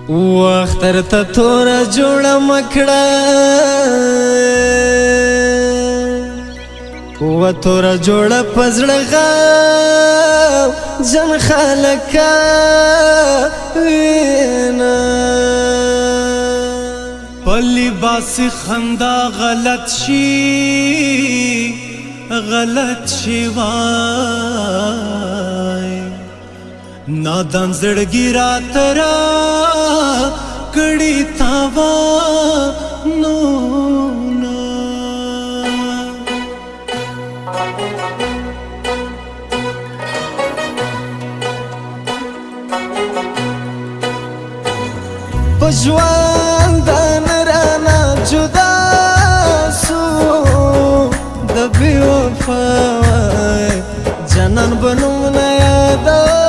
واختر ته تور جوړه مکړه و تور جوړه پزړه غاو جن خلکا وینا پلی باسی خندا غلط شي وای نادان زړګی را ترا کړي تاوا نو پجوان دان رانا جدا سو د بی وفا جنان بنوم نه یادو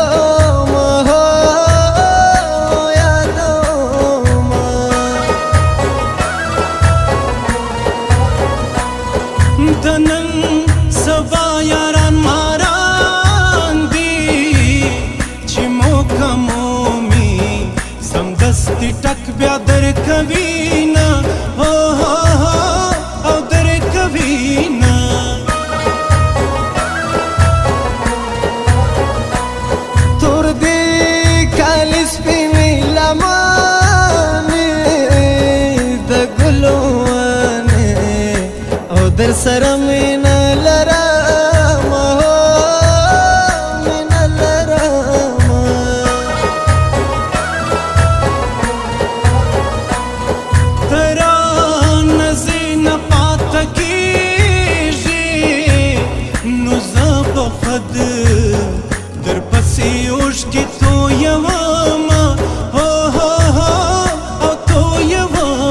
دنن سبا یاران ماران دی چې موکه مومي سمدستی ټک بیا در کوینا او در کوینا تور دی کالی سپینی لمانی د ګلوانه او در سره مینا لرم مینا لرم ترا نزین پات کیږي نو زب خد در پسې اوش کی تو یوما او تو یوما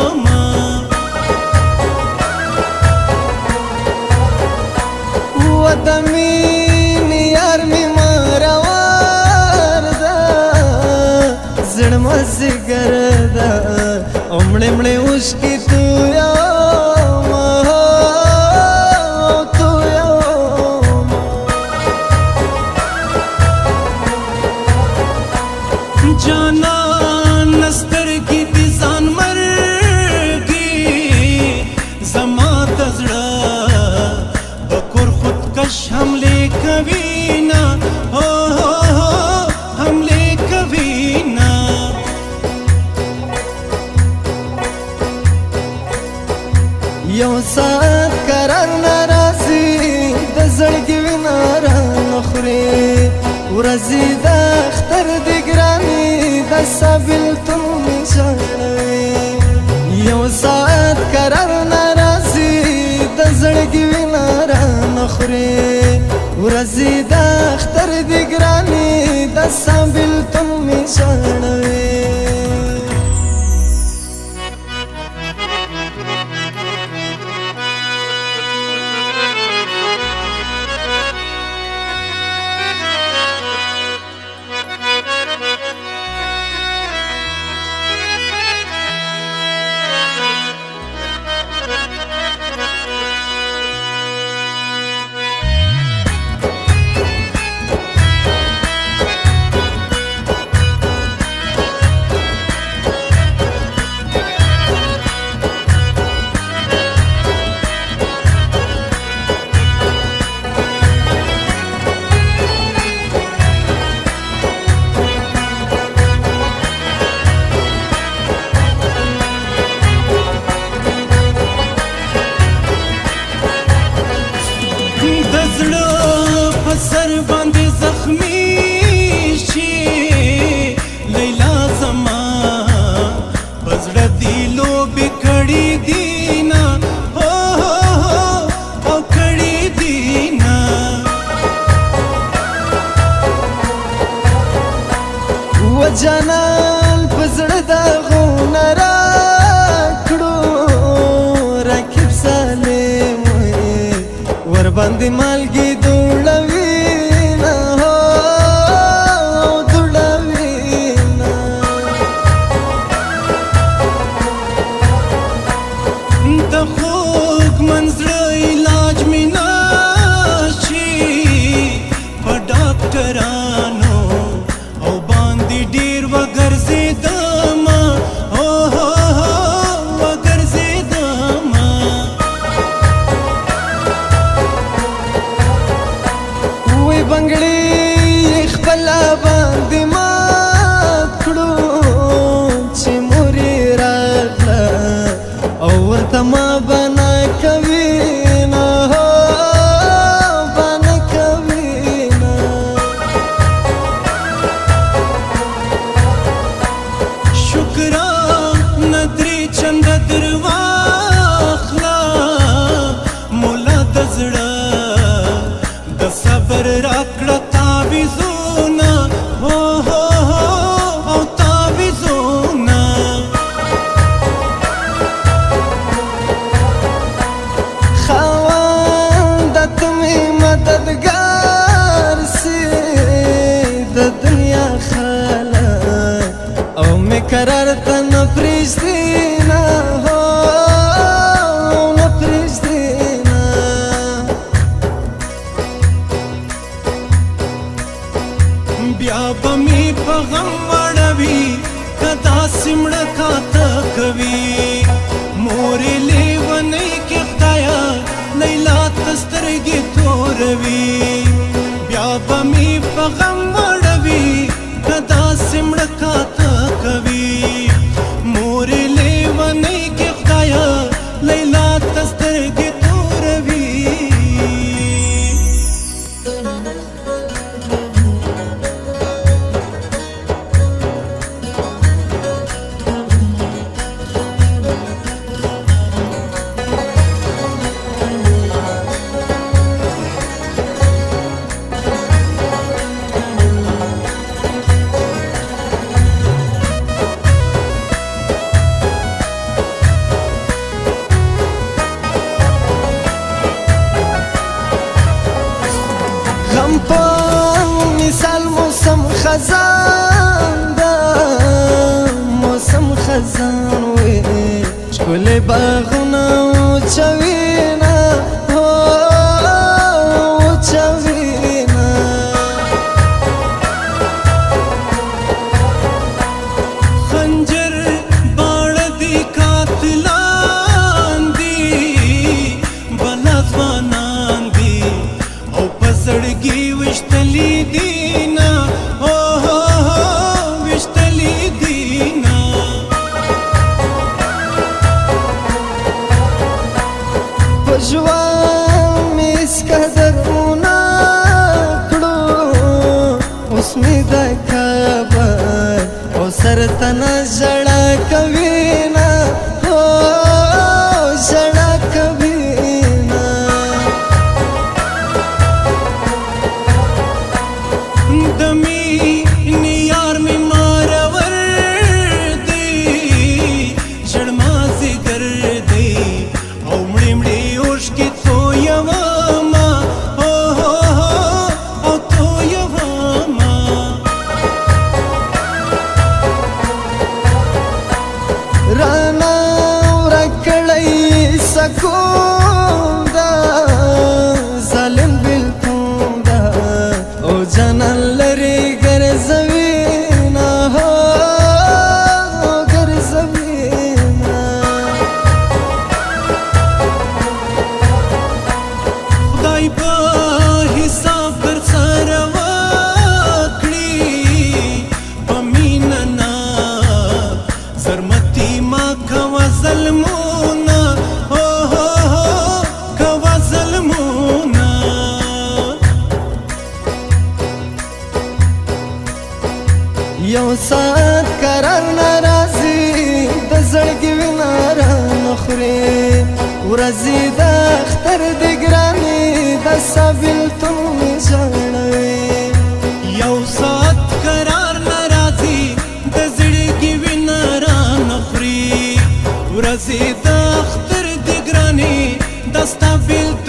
ودمین یار می ماروار دا زړ مزګر دا امړې مړې اوس کی تو جانا نستر کی دی ځان مرګي زما د زړه بکور خودکش حمله کوي نه حمله کوي نه یو ساعت قرار ناراضي د زړګي ویناره نخري ورځي د اختر د ګراني د سابل تم نشانوي یو ساعت قرار ناراضي د زړګي ویناره نخري ورځي د اختر د ګراني د سابل تم نشانوي سر باندې زخمی شي لیلا زما بزړه دی لوبې کړي دینا او کړي دینا و جانان پزړه د غونه را کړو رکیب سالم ور باندې مالګي دوړوي قرار ته نه پرېږدي نه نه پرېږدي نه بیا به مې په غم وړوي که داسې مړه کاته کوي مورې لیونۍ کې خدایه لیلا ته سترګې توروي بیا به مې په غم وړوي که داسې مړه کاته کوي مورې لیونۍ کې خدایه لیلا ته سترګې توروي غم په مثال موسم خزان دا موسم خزان وي ښکلې باغونه وچوينه وچوينه خنجر باړه دي قاتلان دي بلا ځوانان دي او په زړګي وشتلي دي نه وشتلي دي نه په ژوند مې هېڅ قدر ونه کړو اوس مې د کبر او سر ته نه ژړا کوي نه ژړا کوي نه د مینې یار مې مارور دی ژړ مازدیګر دی او مړې مړې اوښکې تویومه او تویومه رانا ورک کړی سکون دا ظالم بلکون دا او جنان لري ګرځوي نه ګرځوي نه خدای په حساب در سره وکړي په مینه نه زرمتي ما کوه ظلمونه کوه ظلمونه یو ساعت قرار ناراضي د زړګي وینا رانه خوري ورځي د اختر د ګراني د سابلتون مې ژړوي یو ساعت قرار ناراضي د زړګي وینا رانه خوري ورځې د اختر د ګراني د ستا بېلتون